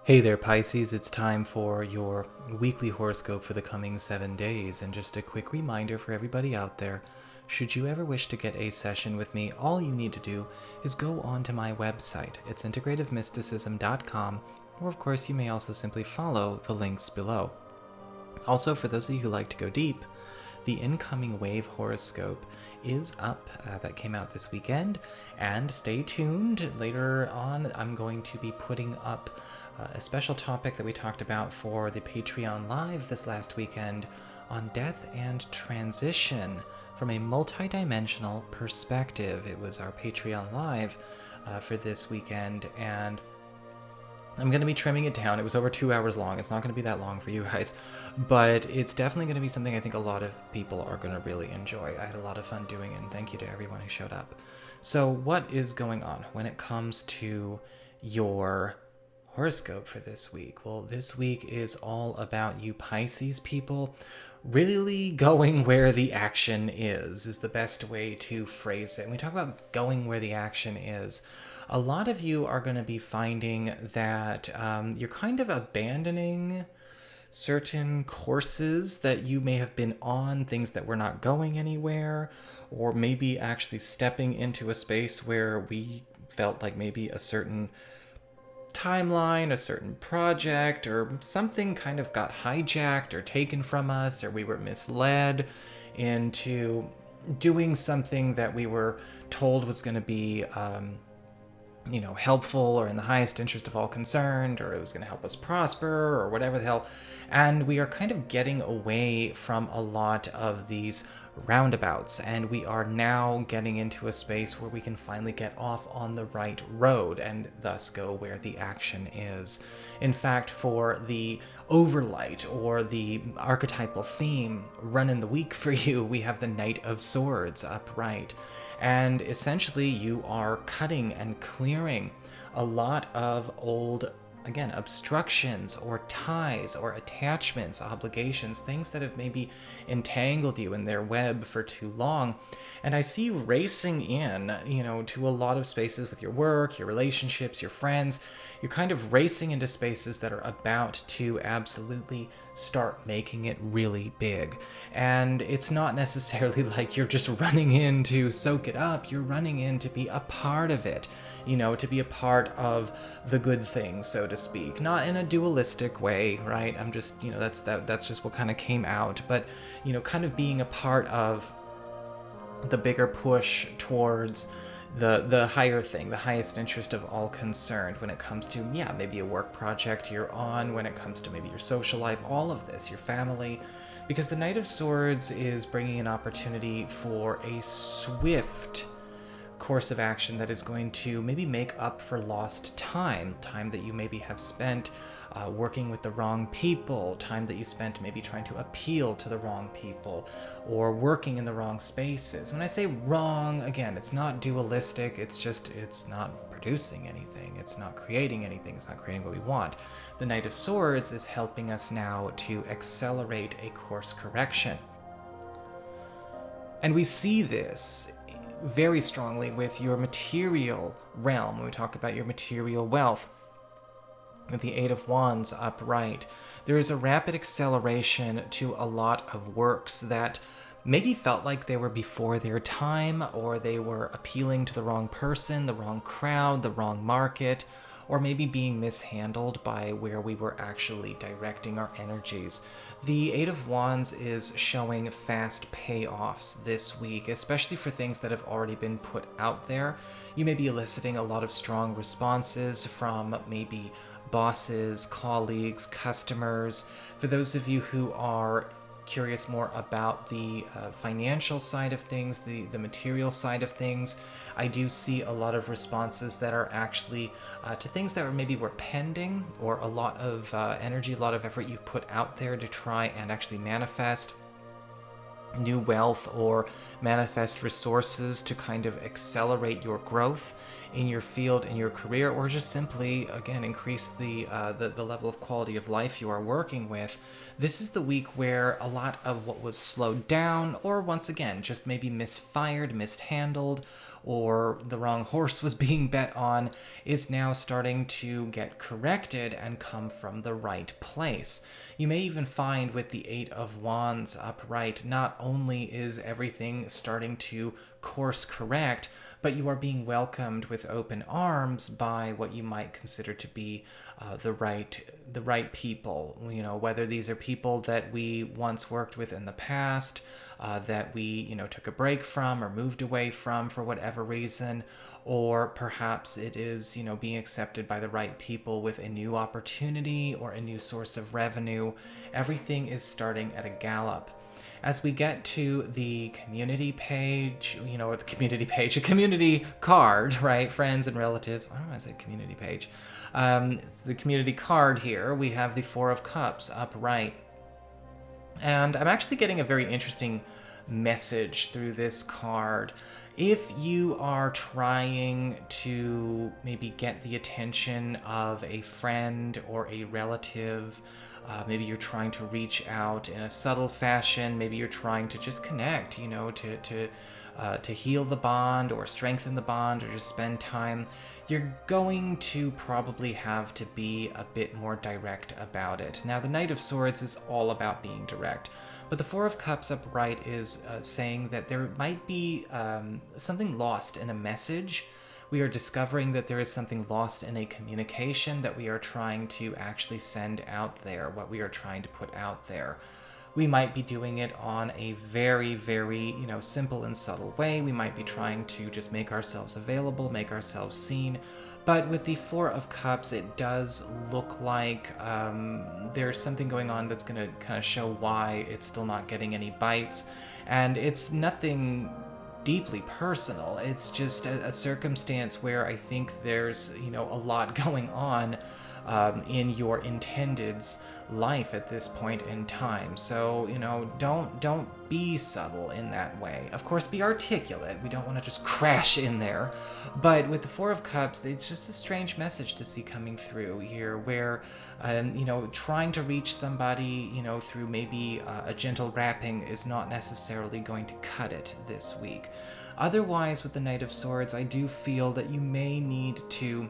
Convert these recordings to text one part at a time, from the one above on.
Hey there, Pisces. It's time for your weekly horoscope for the coming 7 days. And just a quick reminder for everybody out there, should you ever wish to get a session with me, all you need to do is go onto my website. It's integrativemysticism.com, or of course you may also simply follow the links below. Also, for those of you who like to go deep, the incoming wave horoscope is up. That came out this weekend, and stay tuned. Later on, I'm going to be putting up a special topic that we talked about for the Patreon Live this last weekend on death and transition from a multi-dimensional perspective. It was our Patreon Live for this weekend, and I'm going to be trimming it down. It was over 2 hours long. It's not going to be that long for you guys, but it's definitely going to be something I think a lot of people are going to really enjoy. I had a lot of fun doing it, and thank you to everyone who showed up. So what is going on when it comes to your horoscope for this week? Well, this week is all about you Pisces people really going where the action is the best way to phrase it. And we talk about going where the action is. A lot of you are going to be finding that you're kind of abandoning certain courses that you may have been on, things that were not going anywhere, or maybe actually stepping into a space where we felt like maybe a certain timeline, a certain project, or something kind of got hijacked or taken from us, or we were misled into doing something that we were told was going to be helpful or in the highest interest of all concerned, or it was going to help us prosper, or whatever the hell. And we are kind of getting away from a lot of these roundabouts, and we are now getting into a space where we can finally get off on the right road and thus go where the action is. In fact, for the overlight or the archetypal theme running the week for you, we have the Knight of Swords upright, and essentially you are cutting and clearing a lot of old, again, obstructions or ties or attachments, obligations, things that have maybe entangled you in their web for too long. And I see you racing in, to a lot of spaces with your work, your relationships, your friends. You're kind of racing into spaces that are about to absolutely start making it really big. And it's not necessarily like you're just running in to soak it up. You're running in to be a part of it, to be a part of the good thing, so to speak. Not in a dualistic way, right? I'm just, that's just what kind of came out. But, kind of being a part of the bigger push towards the higher thing, the highest interest of all concerned when it comes to, maybe a work project you're on, when it comes to maybe your social life, all of this, your family. Because the Knight of Swords is bringing an opportunity for a swift course of action that is going to maybe make up for lost time that you maybe have spent working with the wrong people, time that you spent maybe trying to appeal to the wrong people or working in the wrong spaces. When I say wrong, again, it's not dualistic, it's not producing anything, it's not creating anything, it's not creating what we want. The Knight of Swords is helping us now to accelerate a course correction. And we see this very strongly with your material realm when we talk about your material wealth. With the Eight of Wands upright, there is a rapid acceleration to a lot of works that maybe felt like they were before their time, or they were appealing to the wrong person, the wrong crowd, the wrong market, or maybe being mishandled by where we were actually directing our energies. The Eight of Wands is showing fast payoffs this week, especially for things that have already been put out there. You may be eliciting a lot of strong responses from maybe bosses, colleagues, customers. For those of you who are curious more about the financial side of things, the material side of things, I do see a lot of responses that are actually to things that were pending, or a lot of energy, a lot of effort you've put out there to try and actually manifest. new wealth or manifest resources to kind of accelerate your growth in your field, in your career, or just simply, again, increase the level of quality of life you are working with. This is the week where a lot of what was slowed down, or once again, just maybe misfired, mishandled, or the wrong horse was being bet on, is now starting to get corrected and come from the right place. You may even find with the Eight of Wands upright, not only is everything starting to course correct, but you are being welcomed with open arms by what you might consider to be the right people. You know, whether these are people that we once worked with in the past, that we took a break from or moved away from for whatever reason, or perhaps it is being accepted by the right people with a new opportunity or a new source of revenue. Everything is starting at a gallop. As we get to the community page, or the community page, a community card, right? Friends and relatives. Why don't I say community page? It's the community card here. We have the Four of Cups upright. And I'm actually getting a very interesting message through this card. If you are trying to maybe get the attention of a friend or a relative, maybe you're trying to reach out in a subtle fashion, maybe you're trying to just connect, to heal the bond or strengthen the bond or just spend time, you're going to probably have to be a bit more direct about it. Now, the Knight of Swords is all about being direct, but the Four of Cups upright is saying that there might be something lost in a message. We are discovering that there is something lost in a communication that we are trying to actually send out there, what we are trying to put out there. We might be doing it on a very, very, simple and subtle way. We might be trying to just make ourselves available, make ourselves seen. But with the Four of Cups, it does look like there's something going on that's going to kind of show why it's still not getting any bites. And it's nothing deeply personal. It's just a circumstance where I think there's, a lot going on in your intended's life at this point in time. So, don't be subtle in that way. Of course, be articulate. We don't want to just crash in there. But with the Four of Cups, it's just a strange message to see coming through here where, trying to reach somebody, through maybe a gentle rapping is not necessarily going to cut it this week. Otherwise, with the Knight of Swords, I do feel that you may need to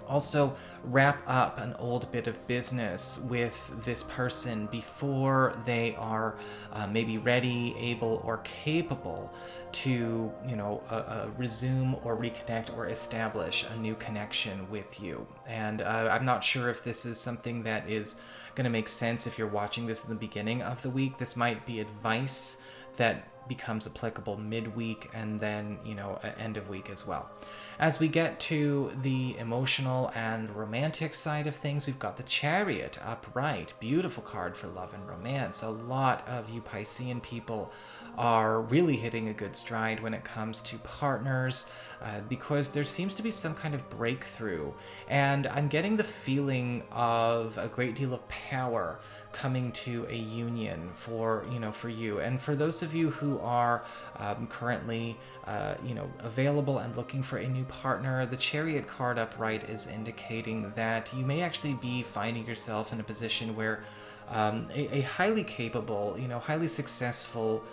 also wrap up an old bit of business with this person before they are maybe ready, able, or capable to, resume or reconnect or establish a new connection with you. And I'm not sure if this is something that is going to make sense if you're watching this in the beginning of the week. This might be advice that becomes applicable midweek and then, end of week as well. As we get to the emotional and romantic side of things, we've got the Chariot upright. Beautiful card for love and romance. A lot of you Piscean people are really hitting a good stride when it comes to partners because there seems to be some kind of breakthrough. And I'm getting the feeling of a great deal of power coming to a union for you. And for those of you who are currently, available and looking for a new partner, the Chariot card upright is indicating that you may actually be finding yourself in a position where a highly capable, highly successful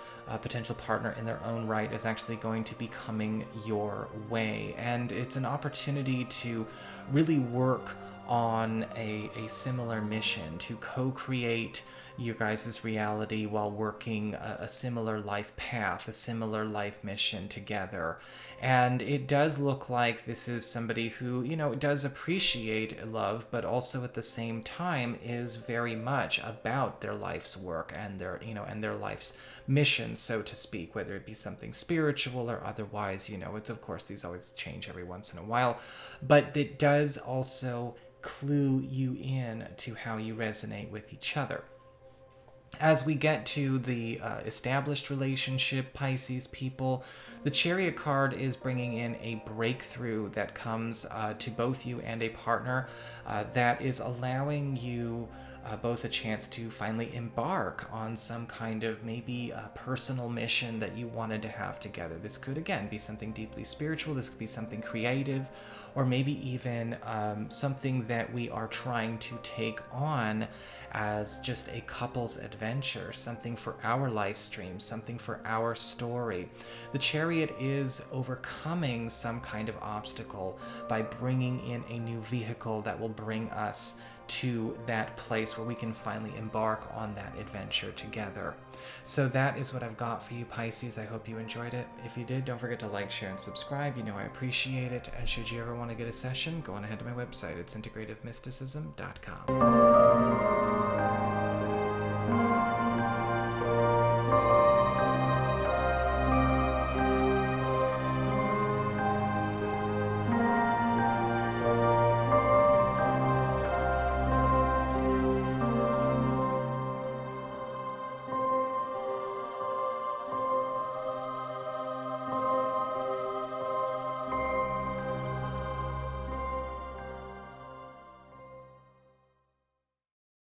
potential partner in their own right is actually going to be coming your way. And it's an opportunity to really work on a similar mission, to co-create your guys' reality while working a similar life path, a similar life mission together. And it does look like this is somebody who, does appreciate love, but also at the same time is very much about their life's work and their life's mission, so to speak, whether it be something spiritual or otherwise. It's, of course, these always change every once in a while, but it does also clue you in to how you resonate with each other. As we get to the established relationship, Pisces people, the Chariot card is bringing in a breakthrough that comes to both you and a partner that is allowing you both a chance to finally embark on some kind of maybe a personal mission that you wanted to have together. This could, again, be something deeply spiritual. This could be something creative, or maybe even something that we are trying to take on as just a couple's adventure, something for our life stream, something for our story. The Chariot is overcoming some kind of obstacle by bringing in a new vehicle that will bring us to that place where we can finally embark on that adventure together. So that is what I've got for you, Pisces. I hope you enjoyed it. If you did, don't forget to like, share, and subscribe. You know I appreciate it. And should you ever want to get a session, go on ahead to my website. It's integrativemysticism.com.